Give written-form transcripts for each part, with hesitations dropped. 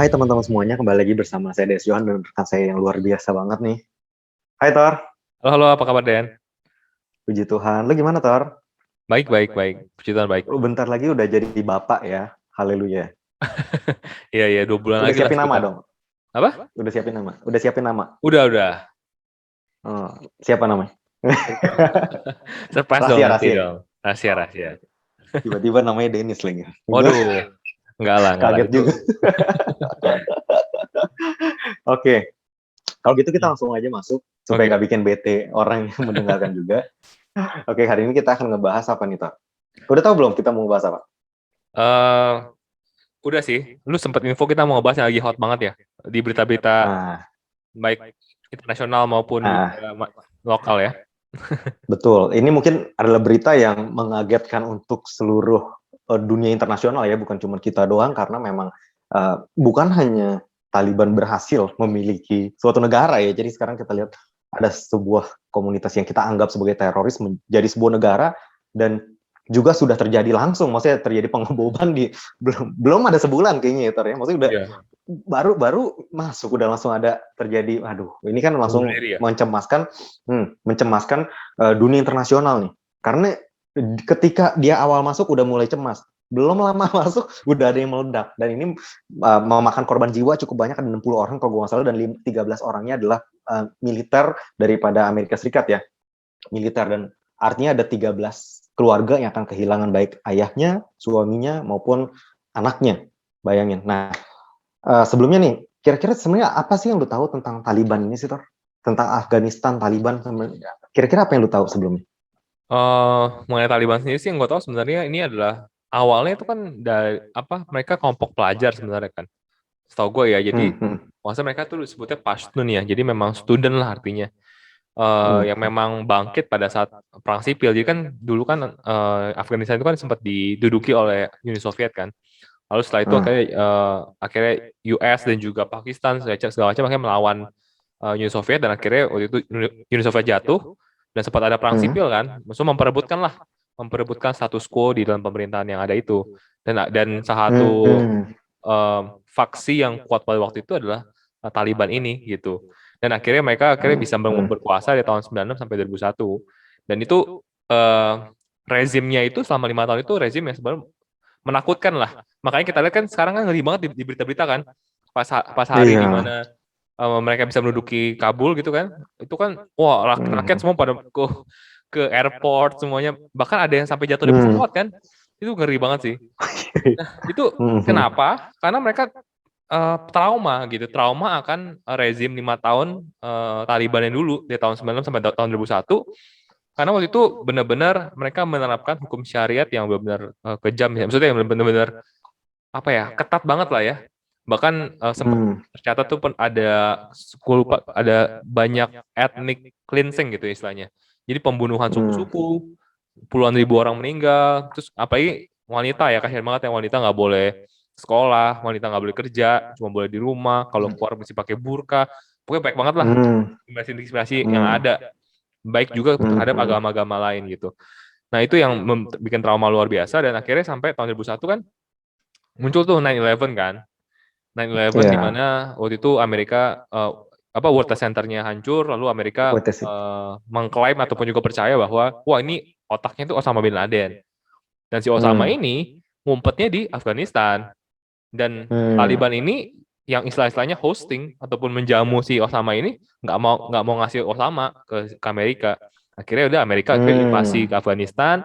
Hai teman-teman semuanya, kembali lagi bersama saya Des Johan dan rekan saya yang luar biasa banget nih. Hai Tor, Halo, halo, apa kabar Den? puji Tuhan. Lu gimana Tor? Baik, baik, baik. Puji Tuhan baik. Lu bentar lagi udah jadi bapak ya, haleluya. Iya, iya, 2 bulan Udah lagi lah siapin nama sekitar. dong? Apa? Udah siapin nama? Udah siapin nama? Udah, udah. Oh, siapa namanya? Surprise dong Rahasia, nanti rahasia ya? dong. Rahasia, Oh, oke, rahasia. oke. Tiba-tiba namanya Dennis lagi. Waduh, enggak lah, enggak lah. Kaget Itu. juga. Oke, kalau gitu kita Hmm. langsung aja masuk, supaya Oke. nggak bikin bete orang yang mendengarkan juga. Oke, hari ini kita akan ngebahas apa nih Tor? Udah tahu belum kita mau bahas apa? Eh, udah sih. Lu sempat info kita mau ngebahas yang lagi hot banget ya di berita-berita Nah, baik internasional maupun nah, juga lokal ya. betul. Ini mungkin adalah berita yang mengagetkan untuk seluruh dunia internasional ya, bukan cuma kita doang, karena memang bukan hanya Taliban berhasil memiliki suatu negara ya. Jadi sekarang kita lihat ada sebuah komunitas yang kita anggap sebagai teroris menjadi sebuah negara, dan juga sudah terjadi langsung, maksudnya terjadi pengeboman di belum ada sebulan kayaknya ya, Tor, ya. Maksudnya udah Iya. baru masuk udah langsung ada terjadi. Aduh, ini kan Bunuh langsung diri ya. mencemaskan dunia internasional nih, karena ketika dia awal masuk udah mulai cemas, belum lama masuk udah ada yang meledak, dan ini memakan korban jiwa cukup banyak, ada 60 orang kalau gue nggak salah, dan 13 orangnya adalah militer daripada Amerika Serikat ya, militer, dan artinya ada 13 keluarga yang akan kehilangan baik ayahnya, suaminya maupun anaknya, bayangin. Nah, sebelumnya nih, kira-kira sebenarnya apa sih yang lu tahu tentang Taliban ini sih, Tor? Tentang Afghanistan, Taliban, kira-kira apa yang lu tahu sebelumnya? Mengenai Taliban sendiri sih yang gue tahu sebenarnya ini adalah awalnya itu kan dari apa mereka kelompok pelajar sebenarnya kan. Setahu gue ya, jadi Hmm, hmm, maksudnya mereka tuh disebutnya Pashtun ya, jadi memang student lah artinya, hmm, yang memang bangkit pada saat perang sipil. Jadi kan dulu kan Afghanistan itu kan sempat diduduki oleh Uni Soviet kan, lalu setelah itu hmm, akhirnya US dan juga Pakistan segala macam akhirnya melawan Uni Soviet, dan akhirnya waktu itu Uni Soviet jatuh dan sempat ada perang hmm, sipil kan, maksudnya memperebutkan status quo di dalam pemerintahan yang ada itu, dan salah satu hmm, faksi yang kuat pada waktu itu adalah Taliban ini gitu. Dan akhirnya mereka bisa hmm, berkuasa di tahun 96 sampai 2001. Dan itu eh, rezimnya itu selama 5 tahun itu rezim yang sebenarnya menakutkan lah. Makanya kita lihat kan sekarang kan ngeri banget di berita-berita kan. Pas hari di iya, mana mereka bisa menduduki Kabul gitu kan. Itu kan wah, rakyat hmm, semua pada ke airport semuanya. Bahkan ada yang sampai jatuh dari hmm, pesawat kan. Itu ngeri banget sih. Itu hmm, hmm, kenapa? Karena mereka trauma gitu, trauma akan rezim 5 tahun Taliban yang dulu di tahun 96 sampai tahun 2001. Karena waktu itu benar-benar mereka menerapkan hukum syariat yang benar-benar kejam ya. Maksudnya yang benar-benar apa ya, ketat banget lah ya. Bahkan sempat hmm, tercatat tuh ada banyak ethnic cleansing gitu istilahnya. Jadi pembunuhan hmm, suku-suku, puluhan ribu orang meninggal, terus apalagi wanita ya, kasihan banget yang wanita nggak boleh sekolah, wanita nggak boleh kerja, cuma boleh di rumah, kalau keluar mesti pakai burka, pokoknya banyak banget lah hmm, inspirasi yang hmm, ada, baik juga hmm, terhadap hmm, agama-agama lain gitu. Nah itu yang bikin trauma luar biasa, dan akhirnya sampai tahun 2001 kan muncul tuh 9/11 kan, 9/11 di iya, mana waktu itu Amerika apa World Trade Center-nya hancur, lalu Amerika what is it? mengklaim ataupun juga percaya bahwa wah ini otaknya itu Osama bin Laden. Dan si Osama Hmm, ini ngumpetnya di Afghanistan. Dan hmm, Taliban ini yang istilah-istilahnya hosting ataupun menjamu si Osama ini nggak mau ngasih Osama ke Amerika. Akhirnya udah Amerika akhirnya invasi hmm, ke Afghanistan,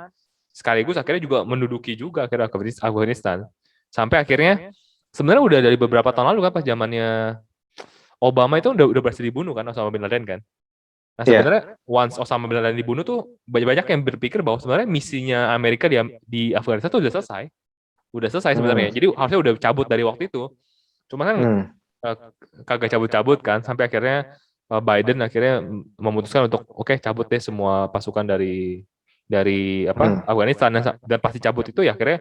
sekaligus akhirnya juga menduduki juga akhirnya Afghanistan. Sampai akhirnya sebenarnya udah dari beberapa tahun lalu kan, pas zamannya Obama itu udah berhasil dibunuh kan Osama bin Laden kan. Nah iya, sebenarnya once Osama bin Laden dibunuh tuh banyak-banyak yang berpikir bahwa sebenarnya misinya Amerika di Afghanistan tuh udah selesai sebenarnya. hmm, Jadi harusnya udah cabut dari waktu itu. Cuma kan hmm, eh, kagak cabut-cabut kan, sampai akhirnya Biden akhirnya memutuskan untuk oke, cabut deh semua pasukan dari apa hmm, Afghanistan, dan pasti cabut itu ya akhirnya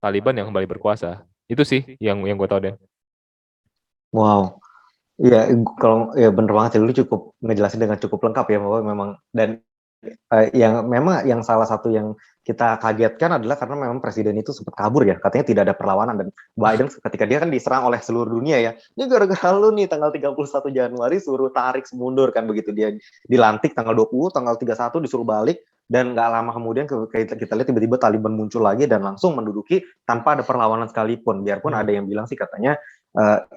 Taliban yang kembali berkuasa. Itu sih yang gue tahu deh. wow. Iya, kalau ya bener banget sih, lu cukup ngejelasin dengan cukup lengkap ya, bahwa memang, dan yang memang yang salah satu yang kita kagetkan adalah karena memang presiden itu sempat kabur ya, katanya tidak ada perlawanan, dan Biden ketika dia kan diserang oleh seluruh dunia ya, ini gara-gara lu nih tanggal 31 Januari suruh tarik mundur kan, begitu dia dilantik tanggal 20, tanggal 31 disuruh balik, dan nggak lama kemudian kita lihat tiba-tiba Taliban muncul lagi dan langsung menduduki tanpa ada perlawanan sekalipun, biarpun ada yang bilang sih katanya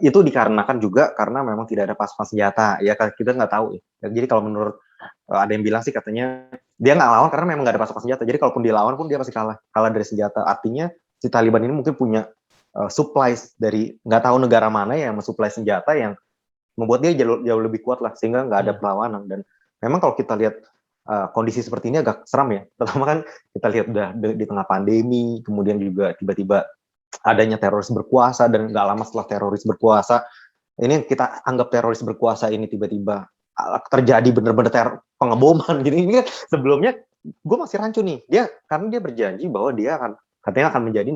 itu dikarenakan juga karena memang tidak ada pasukan senjata ya, kita nggak tahu ya. Jadi kalau menurut ada yang bilang sih katanya dia nggak lawan karena memang nggak ada pasukan senjata. Jadi kalaupun dia lawan pun dia pasti kalah dari senjata. Artinya si Taliban ini mungkin punya supplies dari nggak tahu negara mana yang mensuplai senjata yang membuat dia jauh lebih kuat lah, sehingga nggak ada perlawanan. Dan memang kalau kita lihat kondisi seperti ini agak seram ya. Pertama kan kita lihat udah di tengah pandemi, kemudian juga tiba-tiba adanya teroris berkuasa, dan nggak lama setelah teroris berkuasa, ini kita anggap teroris berkuasa ini tiba-tiba terjadi bener-bener pengeboman gini. Ini kan sebelumnya gue masih rancu nih, karena dia berjanji bahwa dia katanya akan menjadi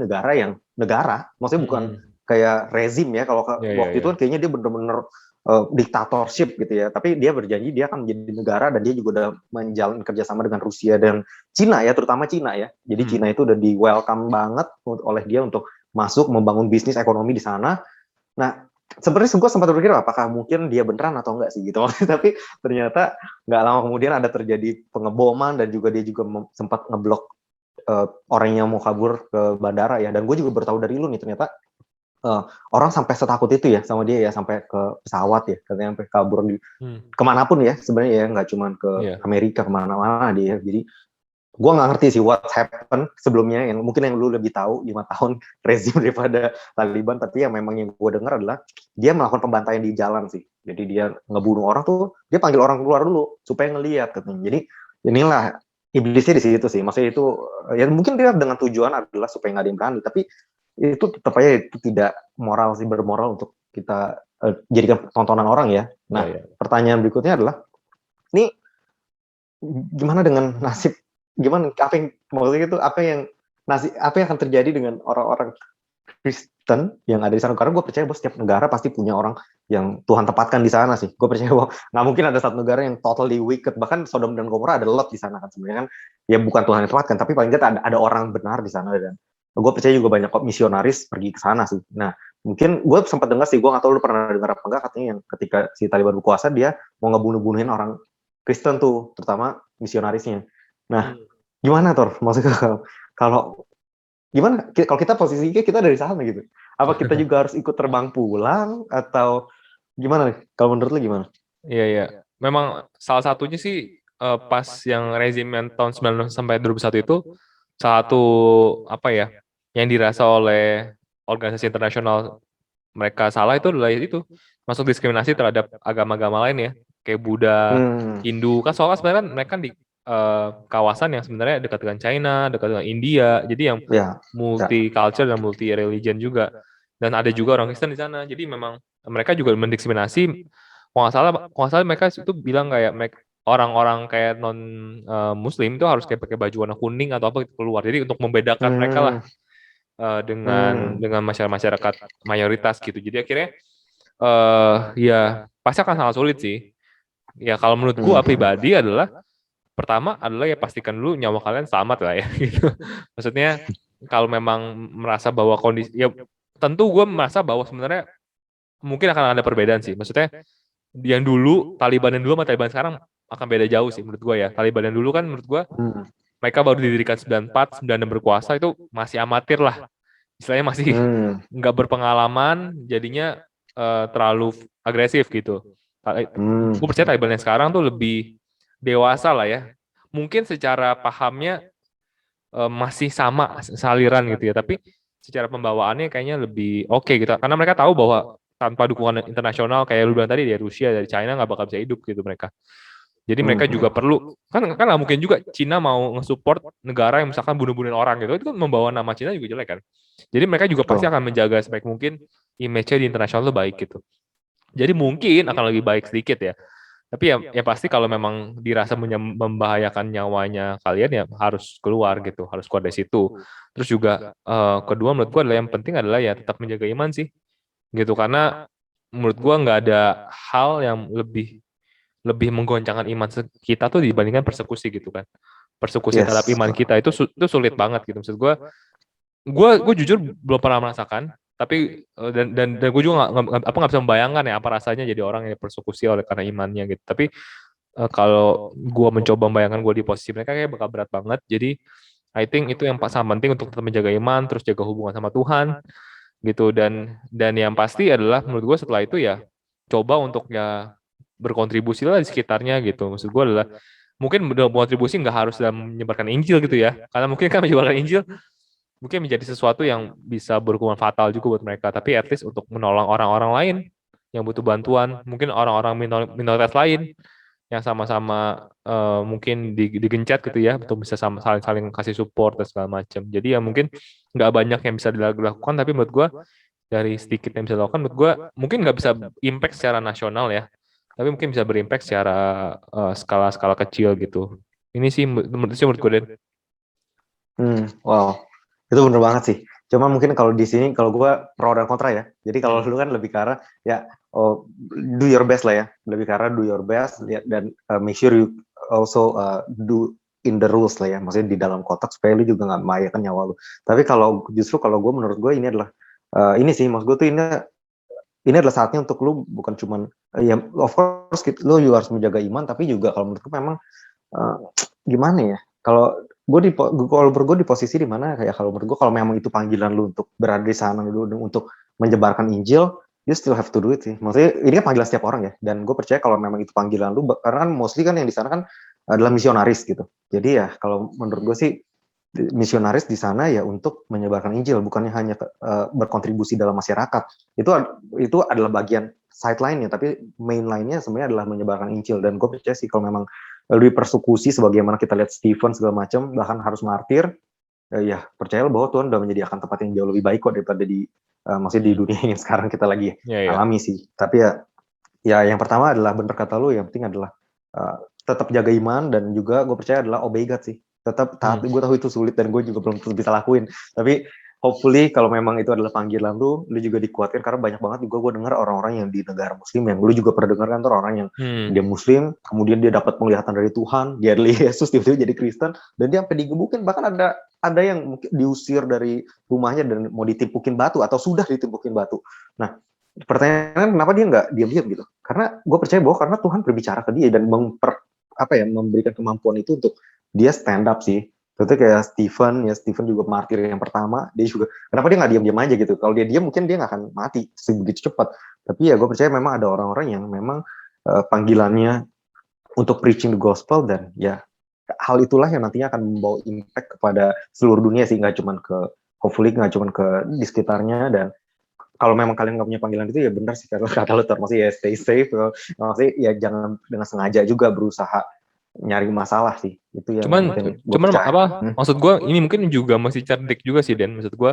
negara, maksudnya bukan kayak rezim ya, kalau waktu itu kan kayaknya dia bener-bener diktatorship gitu ya, tapi dia berjanji dia akan menjadi negara, dan dia juga udah menjalin kerjasama dengan Rusia dan Cina ya, terutama Cina ya. Jadi Cina itu udah di welcome banget oleh dia untuk masuk membangun bisnis ekonomi di sana. Nah, sebenarnya gue sempat berpikir apakah mungkin dia beneran atau enggak sih gitu. Tapi ternyata nggak lama kemudian ada terjadi pengeboman, dan juga dia juga sempat ngeblok orang yang mau kabur ke bandara ya. Dan gue juga bertahu dari lu nih, ternyata orang sampai setakut itu ya sama dia ya, sampai ke pesawat ya, katanya sampai kabur kemanapun ya sebenarnya ya, nggak cuma ke Amerika, kemana-mana dia. Jadi gue nggak ngerti sih what happened sebelumnya, yang mungkin yang lu lebih tahu 5 tahun rezim daripada Taliban. Tapi yang memang yang gue dengar adalah dia melakukan pembantaian di jalan sih. Jadi dia ngebunuh orang tuh, dia panggil orang keluar dulu supaya ngelihat katanya. Jadi inilah iblisnya di situ sih. Maksudnya itu ya mungkin dia dengan tujuan adalah supaya nggak ada yang berani, tapi itu tetap aja itu tidak moral sih, bermoral untuk kita jadikan tontonan orang ya. Nah, pertanyaan berikutnya adalah, ini gimana dengan nasib, gimana apa yang maksudnya itu, apa yang akan terjadi dengan orang-orang Kristen yang ada di sana? Karena gue percaya bahwa setiap negara pasti punya orang yang Tuhan tempatkan di sana sih. Gue percaya bahwa nggak mungkin ada satu negara yang totally wicked. Bahkan Sodom dan Gomora ada Lot di sana kan sebenarnya kan, ya bukan Tuhan yang tempatkan, tapi paling tidak ada orang benar di sana. Dan gue percaya juga banyak kok misionaris pergi ke sana sih. Nah, mungkin gue sempat dengar sih, gue nggak tahu lu pernah dengar apa enggak, katanya yang ketika si Taliban berkuasa dia mau ngebunuh-bunuhin orang Kristen tuh, terutama misionarisnya. Nah, gimana Tor? Maksudnya kalau gimana kalau kita posisinya kita dari sana gitu? Apa kita juga harus ikut terbang pulang atau gimana nih? Kalau menurut lu gimana? Iya. Memang salah satunya sih pas yang rezim yang tahun 19 sampai 2001 itu, salah satu apa ya yang dirasa oleh organisasi internasional mereka salah itu adalah itu masuk diskriminasi terhadap agama-agama lain ya, kayak Buddha, Hindu. Kan soalnya sebenarnya kan mereka di kawasan yang sebenarnya dekat dengan China, dekat dengan India, jadi yang multi culture dan multi religion juga. Dan ada juga orang Kristen di sana. Jadi memang mereka juga mendiskriminasi. Kalau nggak salah mereka itu bilang kayak orang-orang kayak non Muslim itu harus kayak pakai baju warna kuning atau apa gitu keluar. Jadi untuk membedakan mereka lah dengan masyarakat mayoritas gitu. Jadi akhirnya ya pasti akan sangat sulit sih. Ya kalau menurut gua pribadi adalah, pertama adalah ya pastikan dulu nyawa kalian selamat lah ya gitu. Maksudnya kalau memang merasa bahwa kondisi, ya tentu gue merasa bahwa sebenarnya mungkin akan ada perbedaan sih. Maksudnya yang dulu Taliban yang dulu sama Taliban sekarang akan beda jauh sih menurut gue ya. Taliban yang dulu kan menurut gue mereka baru didirikan 94, 96 berkuasa, itu masih amatir lah. Istilahnya masih nggak berpengalaman, jadinya terlalu agresif gitu. Gue percaya Taliban yang sekarang tuh lebih dewasa lah ya. Mungkin secara pahamnya masih sama saliran gitu ya, tapi secara pembawaannya kayaknya lebih oke gitu. Karena mereka tahu bahwa tanpa dukungan internasional kayak lu bilang tadi, dari Rusia, dari China, nggak bakal bisa hidup gitu mereka. Jadi mereka juga perlu, kan nggak mungkin juga Cina mau nge-support negara yang misalkan bunuh-bunuhin orang gitu. Itu kan membawa nama Cina juga jelek kan. Jadi mereka juga pasti akan menjaga sebaik mungkin image-nya di internasional itu baik gitu. Jadi mungkin akan lebih baik sedikit ya. Tapi ya pasti kalau memang dirasa membahayakan nyawanya kalian, ya harus keluar gitu, harus keluar dari situ. Terus juga kedua menurut gua adalah yang penting adalah ya tetap menjaga iman sih, gitu. Karena menurut gua nggak ada hal yang lebih lebih menggoncangkan iman kita tuh dibandingkan persekusi gitu kan. Persekusi Yes. terhadap iman kita itu sulit banget gitu. Maksud gue jujur belum pernah merasakan, tapi dan gue juga nggak bisa membayangkan ya apa rasanya jadi orang yang persekusi oleh karena imannya gitu. Tapi kalau gue mencoba membayangkan gue di posisi mereka kayak bakal berat banget. Jadi I think itu yang sangat penting untuk tetap menjaga iman, terus jaga hubungan sama Tuhan gitu. Dan yang pasti adalah menurut gue setelah itu ya coba untuk ya berkontribusi lah di sekitarnya gitu. Maksud gue adalah mungkin berkontribusi nggak harus dalam menyebarkan Injil gitu ya, karena mungkin kan menyebarkan Injil mungkin menjadi sesuatu yang bisa berhubungan fatal juga buat mereka. Tapi at least untuk menolong orang-orang lain yang butuh bantuan, mungkin orang-orang minoritas lain yang sama-sama mungkin digencet gitu ya, untuk bisa saling kasih support dan segala macam. Jadi ya mungkin nggak banyak yang bisa dilakukan, tapi menurut gue dari sedikit yang bisa dilakukan, menurut gue mungkin nggak bisa impact secara nasional ya, tapi mungkin bisa berimpact secara skala-skala kecil gitu. Ini sih menurut gue, Den. Wow, itu bener banget sih. Cuma mungkin kalau di sini, kalau gue pro dan kontra ya. Jadi kalau lu kan lebih ke arah ya, do your best lah ya. Lebih ke arah do your best dan make sure you also do in the rules lah ya. Maksudnya di dalam kotak supaya lu juga nggak membahayakan nyawa lu. Tapi kalau justru kalau gue, menurut gue ini adalah ini sih, maksud gue tuh ini adalah saatnya untuk lu bukan cuman ya of course lu juga harus menjaga iman, tapi juga kalau menurut gue memang gimana ya, kalau gue di posisi di mana kayak, kalau menurut gue kalau memang itu panggilan lu untuk berada di sana dulu untuk menyebarkan Injil, you still have to do it sih. Maksudnya ini kan panggilan setiap orang ya, dan gue percaya kalau memang itu panggilan lu, karena kan mostly kan yang di sana kan adalah misionaris gitu. Jadi ya kalau menurut gue sih misionaris di sana ya untuk menyebarkan Injil, bukannya hanya berkontribusi dalam masyarakat. Itu adalah bagian side line-nya, tapi main line-nya sebenarnya adalah menyebarkan Injil. Dan gue percaya sih kalau memang lebih persekusi sebagaimana kita lihat Stephen segala macam, bahkan harus martir, ya percayalah bahwa Tuhan udah menyediakan tempat yang jauh lebih baik kok daripada maksudnya di dunia yang sekarang kita lagi alami sih. Tapi ya yang pertama adalah bener kata lu, yang penting adalah tetap jaga iman, dan juga gue percaya adalah obey God sih. Tetap taat. Gue tahu itu sulit dan gue juga belum bisa lakuin, tapi hopefully kalau memang itu adalah panggilan lu juga dikuatkan, karena banyak banget juga gue dengar orang-orang yang di negara muslim, yang lu juga pernah dengar kan, tuh orang yang dia muslim, kemudian dia dapat penglihatan dari Tuhan, dia lihat Yesus, tiba-tiba jadi Kristen, dan dia sampai digebukin, bahkan ada yang mungkin diusir dari rumahnya dan mau ditimpukin batu, atau sudah ditimpukin batu. Nah, pertanyaan kenapa dia nggak diam-diam gitu? Karena gue percaya bahwa karena Tuhan berbicara ke dia dan memberikan kemampuan itu untuk dia stand up sih. Tentu kayak Stephen juga martir yang pertama, dia juga, kenapa dia nggak diam-diam aja gitu? Kalau dia diam mungkin dia nggak akan mati begitu cepat. Tapi ya gue percaya memang ada orang-orang yang memang panggilannya untuk preaching the gospel, dan ya hal itulah yang nantinya akan membawa impact kepada seluruh dunia sih, hopefully nggak cuma ke di sekitarnya. Dan kalau memang kalian nggak punya panggilan itu, ya benar sih kata lu, maksudnya ya stay safe, maksudnya ya jangan dengan sengaja juga berusaha nyari masalah sih. Itu yang cuman maksud gue ini mungkin juga masih cerdik juga sih, Den. Maksud gue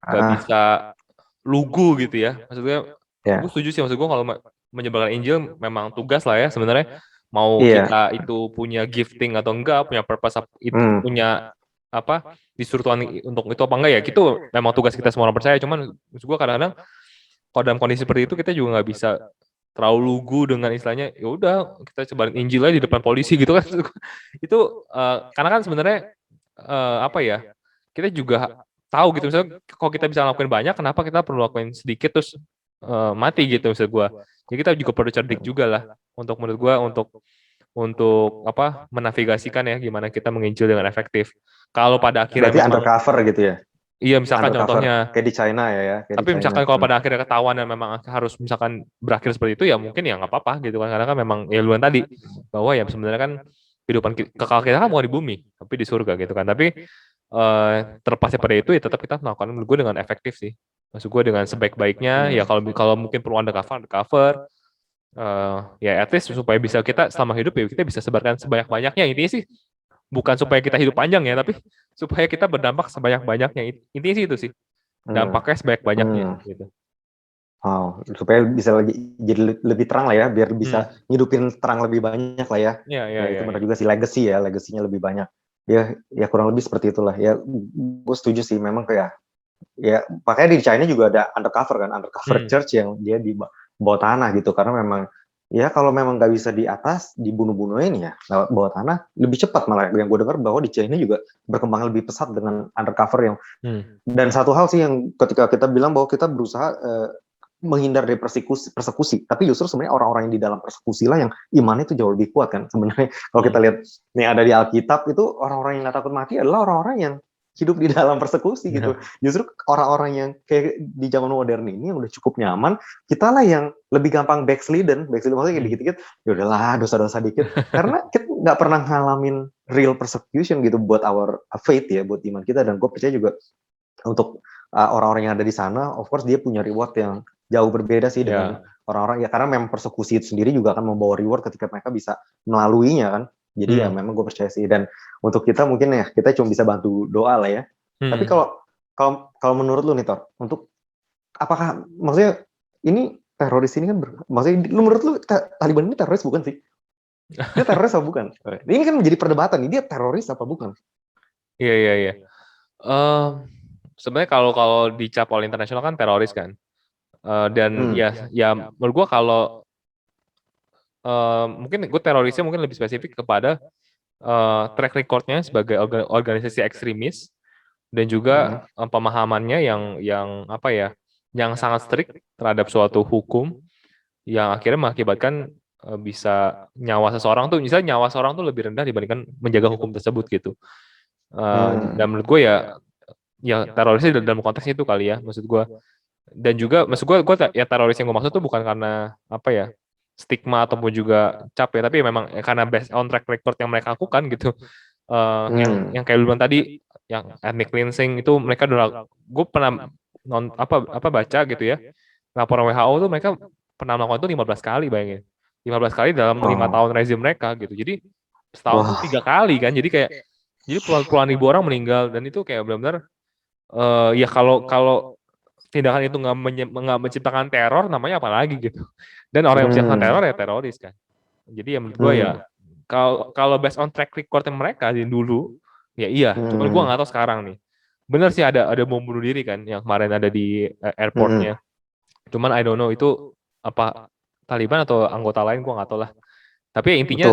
gak bisa lugu gitu ya. Maksud gue gue setuju sih, maksud gue kalau menyebarkan Injil memang tugas lah ya sebenarnya. Mau kita itu punya gifting atau enggak, punya purpose itu, punya disuruh Tuhan untuk itu apa enggak, ya itu memang tugas kita semua orang percaya. Cuman maksud gue kadang-kadang kalau dalam kondisi seperti itu kita juga nggak bisa terlalu lugu dengan istilahnya, ya udah kita sebarin Injil aja di depan polisi gitu kan. Itu karena kan sebenarnya kita juga tahu gitu, misalnya kalau kita bisa lakuin banyak, kenapa kita perlu lakuin sedikit terus mati gitu, maksud gue. Jadi kita juga perlu cerdik juga lah untuk, menurut gue, untuk menavigasikan ya gimana kita menginjil dengan efektif. Kalau pada akhirnya berarti undercover gitu ya. Iya, misalkan contohnya kayak di China ya. Tapi misalkan kalau pada akhirnya ketahuan dan memang harus misalkan berakhir seperti itu, ya mungkin ya nggak apa-apa gitu kan, karena kan memang ya luan tadi bahwa ya sebenarnya kan kehidupan kekal kita kan bukan di bumi tapi di surga gitu kan. Tapi terlepas seperti itu ya tetap kita melakukan, menurut gue, dengan efektif sih. Maksud gue dengan sebaik-baiknya ya, kalau mungkin perlu undercover ya at least supaya bisa kita selama hidup ya kita bisa sebarkan sebanyak-banyaknya. Intinya sih bukan supaya kita hidup panjang ya, tapi supaya kita berdampak sebanyak-banyaknya. Intinya sih itu sih, dampaknya sebanyak-banyaknya gitu. Wow, supaya bisa jadi lebih terang lah ya, biar bisa ngidupin terang lebih banyak lah ya. Itu benar juga sih, legasinya lebih banyak. Ya kurang lebih seperti itulah. Ya gue setuju sih, memang kayak ya makanya di China juga ada undercover church yang dia di bawah tanah gitu, karena memang Ya kalau memang nggak bisa di atas, dibunuh-bunuhin ya lewat bawah tanah lebih cepat malah. Yang gue dengar bahwa di China juga berkembang lebih pesat dengan undercover yang. Dan satu hal sih yang ketika kita bilang bahwa kita berusaha menghindar dari persekusi, tapi justru sebenarnya orang-orang yang di dalam persekusi lah yang imannya itu jauh lebih kuat kan sebenarnya. Kalau kita lihat nih ada di Alkitab itu orang-orang yang nggak takut mati adalah orang-orang yang hidup di dalam persekusi gitu. Justru orang-orang yang kayak di zaman modern ini yang udah cukup nyaman, kita lah yang lebih gampang backsliden maksudnya kayak dikit-dikit, ya udahlah dosa-dosa dikit, karena kita nggak pernah ngalamin real persecution gitu buat our faith ya, buat iman kita. Dan gue percaya juga untuk orang-orang yang ada di sana, of course dia punya reward yang jauh berbeda sih dengan orang-orang ya, karena memang persekusi itu sendiri juga akan membawa reward ketika mereka bisa melaluinya kan. Jadi ya memang gue percaya sih. Dan untuk kita mungkin ya kita cuma bisa bantu doa lah ya. Tapi kalau menurut lu nih Tor, untuk apakah maksudnya ini teroris ini kan maksudnya menurut lu Taliban ini teroris bukan sih? Dia teroris apa bukan? Ini kan menjadi perdebatan nih, dia teroris apa bukan? Iya. Sebenarnya kalau dicap oleh internasional kan teroris kan. Dan ya menurut gue kalau mungkin gue terorisnya mungkin lebih spesifik kepada track recordnya sebagai organisasi ekstremis dan juga pemahamannya yang apa ya, yang sangat strict terhadap suatu hukum yang akhirnya mengakibatkan bisa nyawa seseorang tuh, misalnya nyawa seorang tuh lebih rendah dibandingkan menjaga hukum tersebut gitu. Dan menurut gue ya terorisnya dalam konteks itu kali ya, maksud gue. Dan juga maksud gue ya teroris yang gue maksud tuh bukan karena apa ya, stigma ataupun juga cap ya, tapi memang karena based on track record yang mereka lakukan gitu. Yang kayak lu bilang tadi, yang ethnic cleansing itu mereka udah, gue pernah baca gitu ya, laporan WHO tuh mereka pernah melakukan itu 15 kali, bayangin 15 kali dalam 5 tahun rezim mereka gitu. Jadi setahun tuh 3 kali kan, jadi puluhan ribu orang meninggal. Dan itu kayak benar-benar ya kalau tindakan itu nggak menciptakan teror, namanya apa lagi gitu. Dan orang yang menciptakan teror ya teroris kan. Jadi ya menurut gue ya kalau based on track record mereka di dulu ya iya, cuman gue nggak tahu sekarang nih. Bener sih ada bom bunuh diri kan yang kemarin ada di airportnya. Cuman I don't know itu apa Taliban atau anggota lain, gue nggak tahu lah. Tapi ya intinya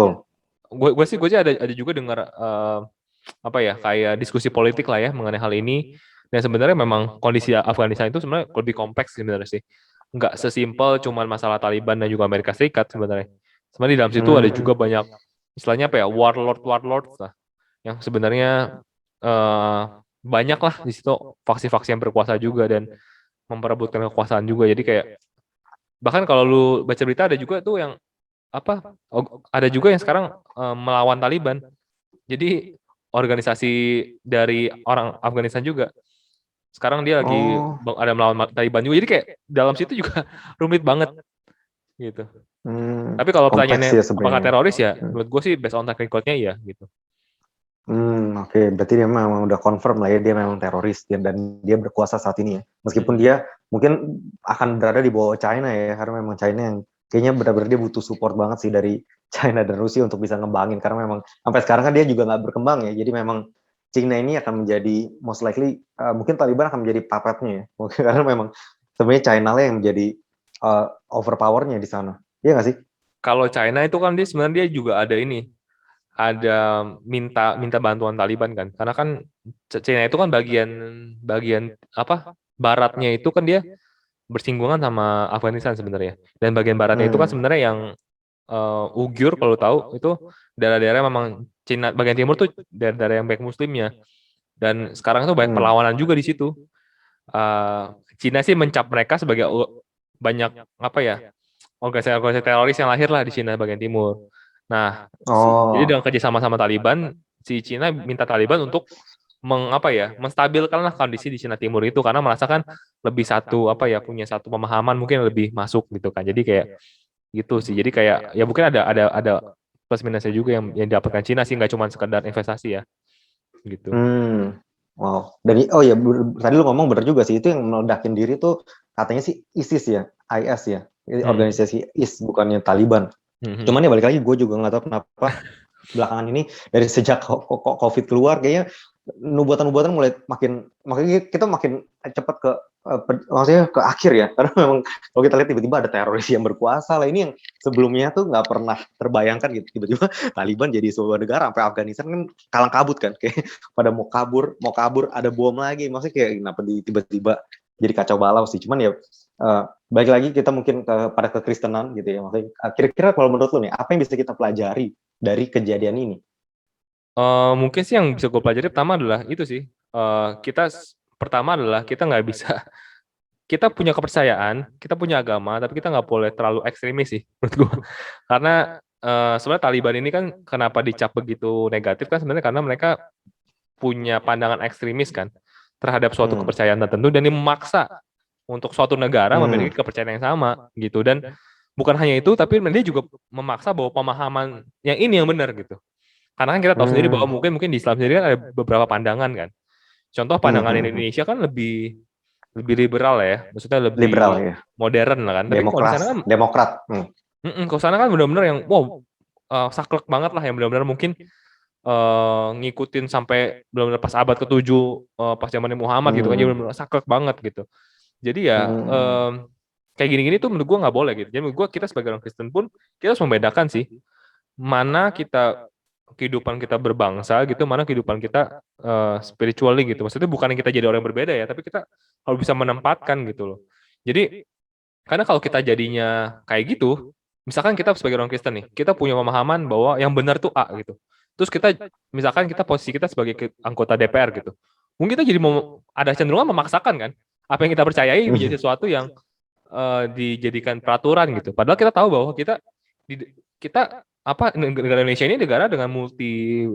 gue sih ada juga dengar apa ya, kayak diskusi politik lah ya mengenai hal ini. Dan sebenarnya memang kondisi Afghanistan itu sebenarnya lebih kompleks sebenarnya sih. Nggak sesimpel cuman masalah Taliban dan juga Amerika Serikat sebenarnya. Sebenarnya di dalam situ ada juga banyak istilahnya apa ya, warlord lah, yang sebenarnya banyak lah di situ faksi-faksi yang berkuasa juga dan memperebutkan kekuasaan juga. Jadi kayak bahkan kalau lu baca berita ada juga tuh yang apa, ada juga yang sekarang melawan Taliban. Jadi organisasi dari orang Afghanistan juga sekarang dia lagi ada melawan Taliban juga. Jadi kayak dalam situ juga rumit banget gitu. Tapi kalau pertanyaannya apakah teroris ya, menurut gue sih based on track record-nya iya gitu. Oke, berarti dia memang udah confirm lah ya, dia memang teroris dan dia berkuasa saat ini ya. Meskipun dia mungkin akan berada di bawah China ya, karena memang China yang kayaknya benar-benar dia butuh support banget sih dari China dan Rusia untuk bisa ngembangin, karena memang sampai sekarang kan dia juga nggak berkembang ya. Jadi memang China ini akan menjadi most likely mungkin Taliban akan menjadi puppetnya ya, mungkin karena memang sebenarnya China lah yang menjadi overpowernya di sana. Iya nggak sih? Kalau China itu kan dia sebenarnya juga ada ini, ada minta bantuan Taliban kan, karena kan China itu kan bagian apa baratnya itu kan dia bersinggungan sama Afghanistan sebenarnya. Dan bagian baratnya itu kan sebenarnya yang Uyghur, kalau tahu itu daerah-daerah memang Cina bagian timur tuh daerah-daerah yang baik muslimnya. Dan sekarang itu banyak perlawanan juga di situ. Cina sih mencap mereka sebagai banyak apa ya, organisasi teroris yang lahir lah di Cina bagian timur. Nah, jadi dengan kerjasama sama Taliban, si Cina minta Taliban untuk menstabilkan lah kondisi di Cina Timur itu, karena merasakan lebih punya satu pemahaman mungkin lebih masuk gitu kan. Jadi kayak gitu sih. Jadi kayak ya mungkin ada plus minusnya juga yang didapatkan Cina sih, nggak cuma sekedar investasi ya. Gitu. Wow. Dan ya tadi lu ngomong bener juga sih, itu yang meledakin diri tuh katanya sih ISIS ya, IS ya. Organisasi IS bukannya Taliban. Cuman ya balik lagi gue juga nggak tahu kenapa belakangan ini dari sejak COVID keluar kayaknya nubuatan-nubuatan mulai makanya kita makin cepat ke maksudnya ke akhir ya, karena memang kalau kita lihat tiba-tiba ada teroris yang berkuasa lah, ini yang sebelumnya tuh nggak pernah terbayangkan gitu, tiba-tiba Taliban jadi sebuah negara, sampai Afghanistan kan kalang kabut kan, kayak pada mau kabur ada bom lagi, maksudnya kayak kenapa tiba-tiba jadi kacau balau sih. Cuman ya balik lagi kita mungkin pada kekristenan gitu ya, maksudnya kira-kira kalau menurut lu nih, apa yang bisa kita pelajari dari kejadian ini? Mungkin sih yang bisa gue pelajari pertama adalah itu sih, pertama adalah kita nggak bisa kita punya kepercayaan, kita punya agama, tapi kita nggak boleh terlalu ekstremis sih menurut gue. Karena sebenarnya Taliban ini kan kenapa dicap begitu negatif kan sebenarnya karena mereka punya pandangan ekstremis kan terhadap suatu kepercayaan tertentu, dan ini memaksa untuk suatu negara memiliki kepercayaan yang sama gitu. Dan bukan hanya itu, tapi dia juga memaksa bahwa pemahaman yang ini yang benar gitu. Karena kan kita tahu sendiri bahwa mungkin di Islam sendiri kan ada beberapa pandangan kan. Contoh pandangan Indonesia kan lebih liberal ya, maksudnya lebih liberal ya, modern lah kan. Tapi kalau di sana kan demokrat. Kalau sana kan benar-benar yang saklek banget lah, yang benar-benar mungkin ngikutin sampai benar-benar pas abad ke-7 pas zamannya Muhammad gitu kan, jadi benar-benar saklek banget gitu. Jadi ya kayak gini-gini tuh menurut gue nggak boleh gitu. Jadi menurut gue kita sebagai orang Kristen pun kita harus membedakan sih mana kehidupan kita berbangsa gitu, mana kehidupan kita spiritually gitu. Maksudnya bukan kita jadi orang yang berbeda ya, tapi kita harus bisa menempatkan gitu loh. Jadi karena kalau kita jadinya kayak gitu, misalkan kita sebagai orang Kristen nih, kita punya pemahaman bahwa yang benar tuh A gitu. Terus misalkan kita posisi kita sebagai anggota DPR gitu. Mungkin kita jadi ada cenderungan memaksakan kan apa yang kita percayai menjadi sesuatu yang dijadikan peraturan gitu. Padahal kita tahu bahwa negara Indonesia ini negara dengan multi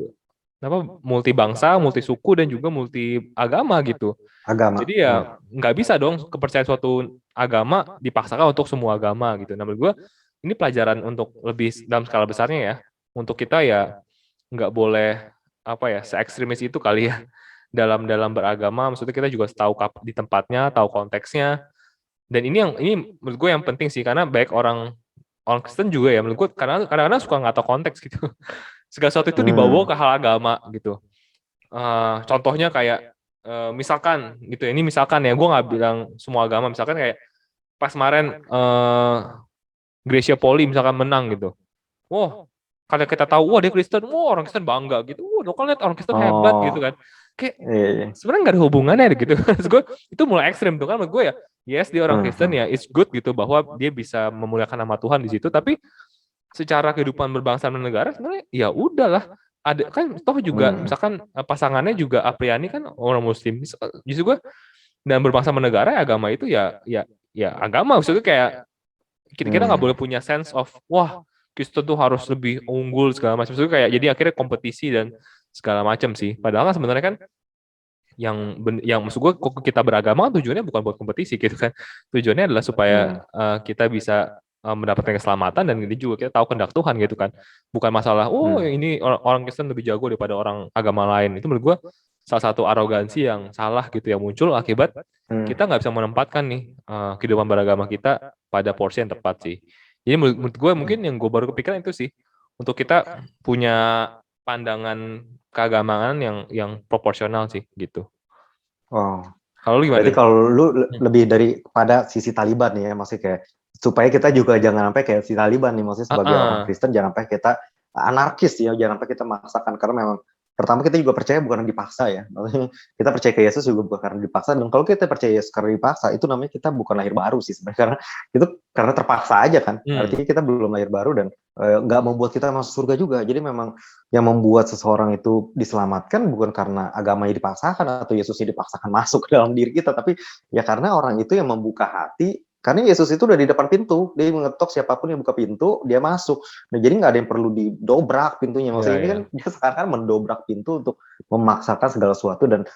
bangsa, multi suku, dan juga multi agama gitu. Jadi ya nggak bisa dong kepercayaan suatu agama dipaksakan untuk semua agama gitu. Nah, menurut gue ini pelajaran untuk lebih dalam skala besarnya ya, untuk kita ya nggak boleh se-ekstremis itu kali ya dalam beragama. Maksudnya kita juga tahu di tempatnya, tahu konteksnya. Dan ini menurut gue yang penting sih, karena baik orang Kristen juga ya, menurut gue kadang-kadang suka nggak tahu konteks gitu. Segala sesuatu itu dibawa ke hal agama gitu. Contohnya kayak misalkan gitu, ini misalkan ya, gue nggak bilang semua agama, misalkan kayak pas kemarin Gracia Poli misalkan menang gitu. Kalau kita tahu, dia Kristen, orang Kristen bangga gitu. Lo kan lihat orang Kristen hebat gitu kan. Kayak sebenarnya nggak ada hubungannya gitu. Gue itu mulai ekstrim tuh kan, menurut gue ya. Yes, dia orang Kristen ya, it's good gitu bahwa dia bisa memuliakan nama Tuhan di situ. Tapi secara kehidupan berbangsa dan negara sebenarnya ya udahlah. Ada kan toh juga misalkan pasangannya juga Apriani kan orang Muslim. Justru gue dan berbangsa dan negara agama itu ya agama, maksudnya kayak kita nggak boleh punya sense of Kristen tuh harus lebih unggul segala macam. Maksudnya kayak jadi akhirnya kompetisi dan segala macam sih. Padahal kan sebenarnya kan yang maksud gue kita beragama tujuannya bukan buat kompetisi gitu kan. Tujuannya adalah supaya kita bisa mendapatkan keselamatan, dan ini juga kita tahu kehendak Tuhan gitu kan. Bukan masalah ini orang Kristen lebih jago daripada orang agama lain. Itu menurut gue salah satu arogansi yang salah gitu, yang muncul akibat kita nggak bisa menempatkan nih kehidupan beragama kita pada porsi yang tepat sih. Jadi menurut gue mungkin yang gue baru kepikiran itu sih, untuk kita punya pandangan keagamaan yang proporsional sih gitu. Kalau lu gimana? Berarti kalau lu lebih daripada sisi Taliban nih ya, maksudnya kayak supaya kita juga jangan sampai kayak si Taliban nih, maksudnya sebagai orang Kristen jangan sampai kita anarkis ya, jangan sampai kita memaksakan, karena memang pertama kita juga percaya bukan dipaksa ya, maksudnya kita percaya ke Yesus juga bukan karena dipaksa, dan kalau kita percaya Yesus karena dipaksa itu namanya kita bukan lahir baru sih sebenarnya, karena itu karena terpaksa aja kan, artinya kita belum lahir baru dan nggak membuat kita masuk surga juga. Jadi memang yang membuat seseorang itu diselamatkan bukan karena agamanya dipaksakan atau Yesusnya dipaksakan masuk ke dalam diri kita, tapi ya karena orang itu yang membuka hati. Karena Yesus itu udah di depan pintu, dia mengetok siapapun yang buka pintu, dia masuk. Nah, jadi nggak ada yang perlu didobrak pintunya. Maksudnya ini kan dia sekarang mendobrak pintu untuk memaksakan segala sesuatu dan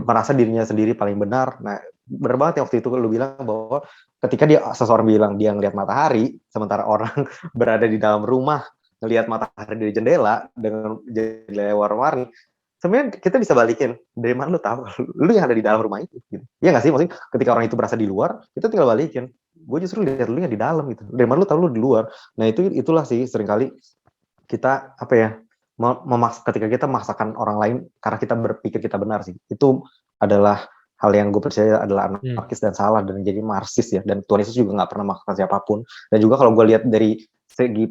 merasa dirinya sendiri paling benar. Nah, benar banget yang waktu itu lu bilang bahwa ketika seseorang bilang dia ngelihat matahari, sementara orang berada di dalam rumah ngelihat matahari dari jendela dengan jendela warna-warni. Sebenarnya kita bisa balikin, dari mana lu tahu lu yang ada di dalam rumah itu gitu. Ya nggak sih, maksudnya ketika orang itu berasa di luar, kita tinggal balikin, gue justru lihat lu yang di dalam gitu, dari mana lu tahu lu di luar. Nah itulah sih seringkali kita ketika kita memaksakan orang lain karena kita berpikir kita benar sih. Itu adalah hal yang gue percaya adalah anarkis dan salah dan jadi marxis ya. Dan Tuhan Yesus juga nggak pernah memaksakan siapapun. Dan juga kalau gue lihat dari segi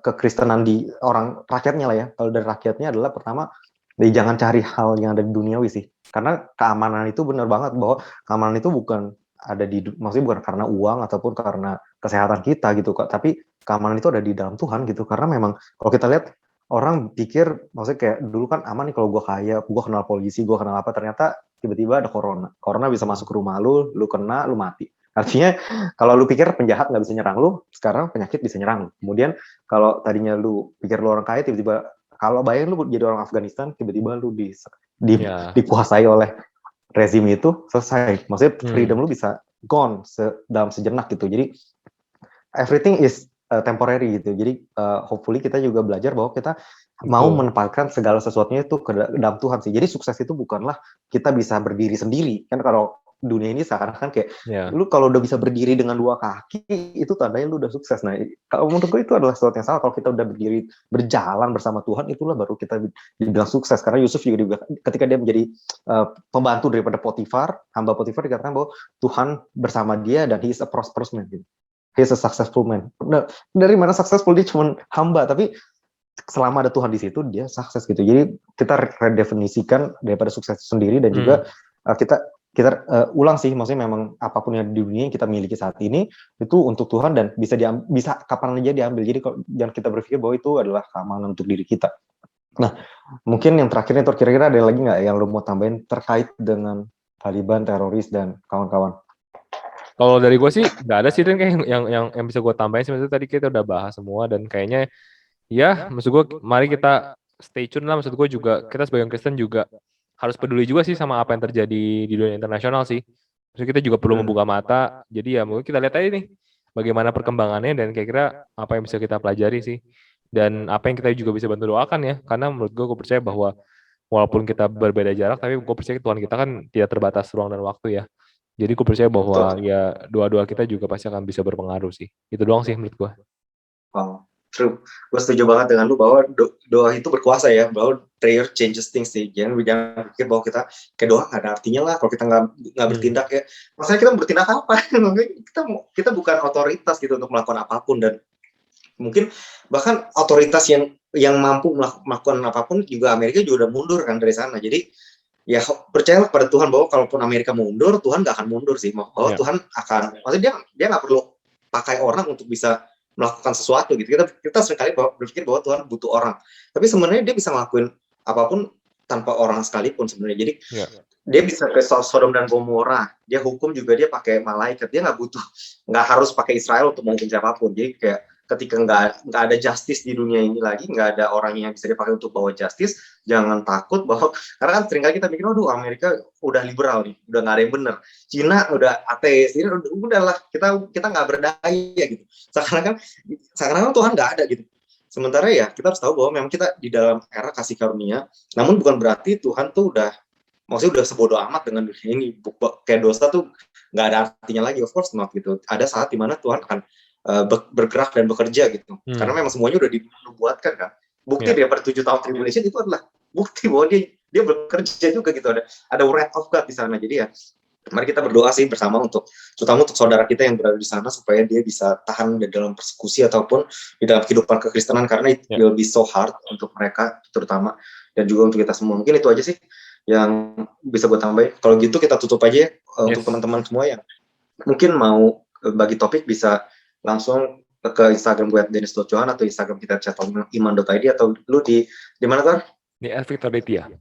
kekristenan di orang rakyatnya lah ya. Kalau dari rakyatnya adalah pertama, jangan cari hal yang ada di duniawi sih. Karena keamanan itu benar banget bahwa keamanan itu bukan ada maksudnya bukan karena uang ataupun karena kesehatan kita gitu kok, tapi keamanan itu ada di dalam Tuhan gitu. Karena memang kalau kita lihat orang pikir, maksudnya kayak dulu kan aman nih kalau gue kaya, gue kenal polisi, gue kenal apa, ternyata tiba-tiba ada corona bisa masuk ke rumah lu kena, lu mati. Artinya kalau lu pikir penjahat nggak bisa nyerang lu, sekarang penyakit bisa nyerang lu. Kemudian kalau tadinya lu pikir lu orang kaya, tiba-tiba kalau bayangin lu jadi orang Afghanistan, tiba-tiba lu dikuasai oleh rezim itu, selesai. Maksudnya freedom lu bisa gone dalam sejenak gitu. Jadi everything is temporary gitu. Jadi hopefully kita juga belajar bahwa kita mau menempatkan segala sesuatunya itu ke dalam Tuhan sih. Jadi sukses itu bukanlah kita bisa berdiri sendiri. Kan kalau dunia ini seakan-akan kayak lu kalau udah bisa berdiri dengan 2 kaki itu tandanya lu udah sukses. Nah, kalau menurut gue itu adalah sesuatu yang salah. Kalau kita udah berdiri berjalan bersama Tuhan, itulah baru kita dibilang sukses. Karena Yusuf juga ketika dia menjadi pembantu daripada Potifar, hamba Potifar, dikatakan bahwa Tuhan bersama dia dan he is a prosperous man gitu. He is a successful man. Nah, dari mana successful? Dia cuma hamba, tapi selama ada Tuhan di situ dia sukses gitu. Jadi kita redefinisikan daripada sukses sendiri dan juga kita ulang sih, maksudnya memang apapun yang di dunia yang kita miliki saat ini itu untuk Tuhan dan bisa kapan aja diambil. Jadi jangan kita berpikir bahwa itu adalah keamanan untuk diri kita. Nah, mungkin yang terakhirnya kira-kira ada lagi nggak yang lo mau tambahin terkait dengan Taliban, teroris dan kawan-kawan? Kalau dari gue sih nggak ada sih kayak yang bisa gue tambahin. Sebenarnya tadi kita udah bahas semua dan kayaknya ya maksud gue mari kita stay tune lah. Maksud gue juga kita sebagai Kristen juga harus peduli juga sih sama apa yang terjadi di dunia internasional sih. Maksudnya kita juga perlu membuka mata. Jadi ya mungkin kita lihat aja nih bagaimana perkembangannya dan kira-kira apa yang bisa kita pelajari sih. Dan apa yang kita juga bisa bantu doakan ya. Karena menurut gue percaya bahwa walaupun kita berbeda jarak, tapi gue percaya Tuhan kita kan tidak terbatas ruang dan waktu ya. Jadi gue percaya bahwa ya doa-doa kita juga pasti akan bisa berpengaruh sih. Itu doang sih menurut gue. Wow, true. Gue setuju banget dengan lu bahwa doa itu berkuasa ya, bahwa prayer changes things sih. Jangan pikir bahwa kita kayak doa nggak ada artinya lah kalau kita nggak bertindak ya. Maksudnya kita bertindak apa? kita bukan otoritas gitu untuk melakukan apapun, dan mungkin bahkan otoritas yang mampu melakukan apapun juga Amerika juga udah mundur kan dari sana. Jadi ya percayalah pada Tuhan bahwa kalaupun Amerika mundur, Tuhan nggak akan mundur sih. Bahwa Tuhan akan, maksudnya dia nggak perlu pakai orang untuk bisa melakukan sesuatu gitu. Kita seringkali berpikir bahwa Tuhan butuh orang, tapi sebenarnya dia bisa ngelakuin apapun tanpa orang sekalipun sebenarnya. Jadi dia bisa ke Sodom dan Gomora, dia hukum juga dia pakai malaikat, dia nggak harus pakai Israel untuk menghukum siapapun. Jadi kayak ketika nggak ada justice di dunia ini lagi, nggak ada orang yang bisa dipakai untuk bawa justice, jangan takut bahwa, karena kan seringkali kita mikir, aduh Amerika udah liberal nih, udah nggak ada yang benar, Cina udah ateis, ini udahlah kita nggak berdaya gitu. Sekarang Tuhan nggak ada gitu. Sementara ya kita harus tahu bahwa memang kita di dalam era kasih karunia, namun bukan berarti Tuhan tuh maksudnya udah sebodoh amat dengan dunia ini. Kayak dosa tuh nggak ada artinya lagi, of course not gitu. Ada saat dimana Tuhan akan bergerak dan bekerja gitu. Karena memang semuanya udah dibuatkan kan. Bukti daripada 7 tahun tribulation itu adalah bukti bahwa dia bekerja juga gitu. Ada wrath of God di sana. Jadi ya mari kita berdoa sih bersama terutama untuk saudara kita yang berada di sana supaya dia bisa tahan di dalam persekusi ataupun di dalam kehidupan kekristenan, karena it will be so hard untuk mereka terutama, dan juga untuk kita semua. Mungkin itu aja sih yang bisa gue tambahin. Kalau gitu kita tutup aja ya, untuk teman-teman semua yang mungkin mau bagi topik bisa langsung ke Instagram gue @dennis.johan atau Instagram kita @iman.id, atau lu di mana Tor? Di @Victor Aditya.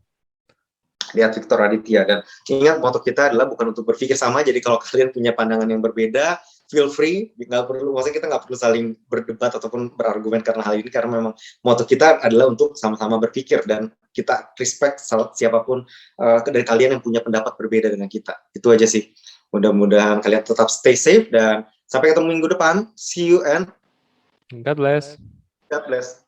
Di @Victor Aditya. Dan ingat, moto kita adalah bukan untuk berpikir sama. Jadi kalau kalian punya pandangan yang berbeda, feel free. Maksudnya kita nggak perlu saling berdebat ataupun berargumen karena hal ini, karena memang moto kita adalah untuk sama-sama berpikir dan kita respect siapapun dari kalian yang punya pendapat berbeda dengan kita. Itu aja sih. Mudah-mudahan kalian tetap stay safe dan sampai ketemu minggu depan. See you and God bless. God bless.